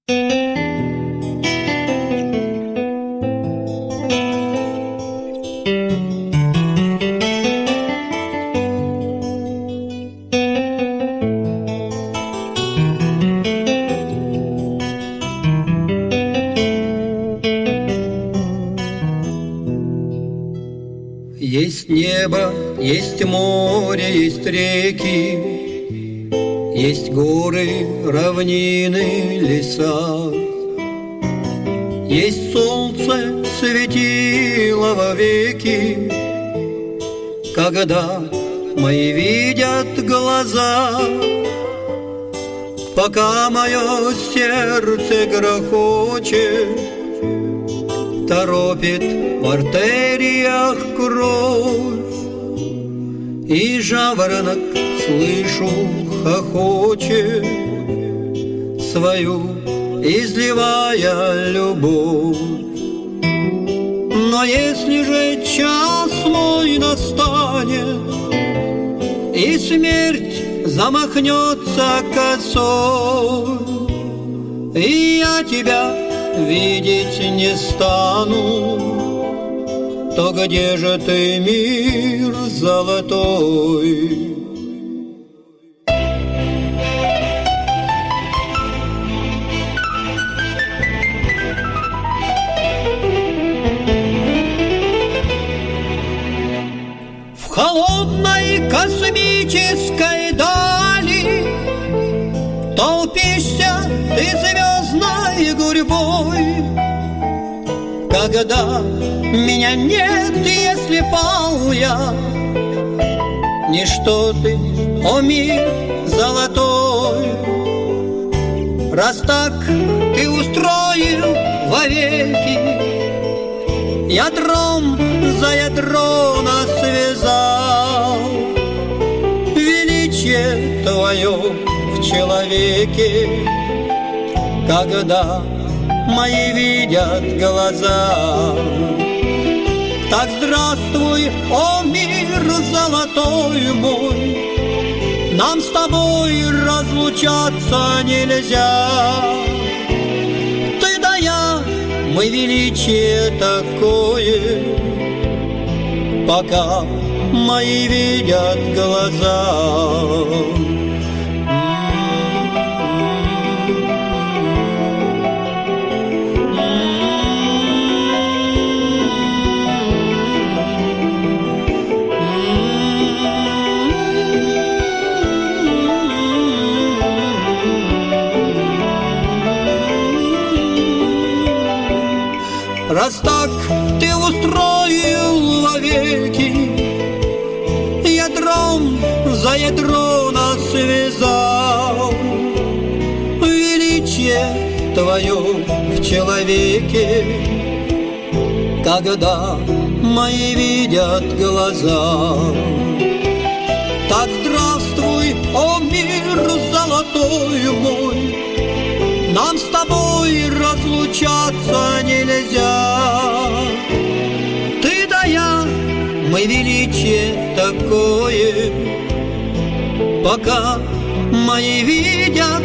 Есть небо, есть море, есть реки, есть горы, равнины, леса. Есть солнце, светило вовеки, когда мои видят глаза. Пока мое сердце грохочет, торопит в артериях кровь, и жаворонок, слышу, хохочет, свою изливая любовь. Но если же час мой настанет, и смерть замахнется косой, и я тебя видеть не стану, то где же ты, мир золотой? В холодной космической дали толпишься ты звездной гурьбой. Когда меня нет, если пал я, ничто ты, о мир золотой. Раз так ты устроил вовеки, ядром за ядро нас связал. Величие твое в человеке, когда мои видят глаза. Так здравствуй, о мир золотой мой, нам с тобой разлучаться нельзя. Ты да я, мы величие такое, пока мои видят глаза. Раз так ты устроил вовеки, ядром за ядро нас связал. Величие твое в человеке, когда мои видят глаза. Так здравствуй, о мир золотой мой, нам с тобой разлучаться нельзя. Ты да я, мы величие такое, пока мои видят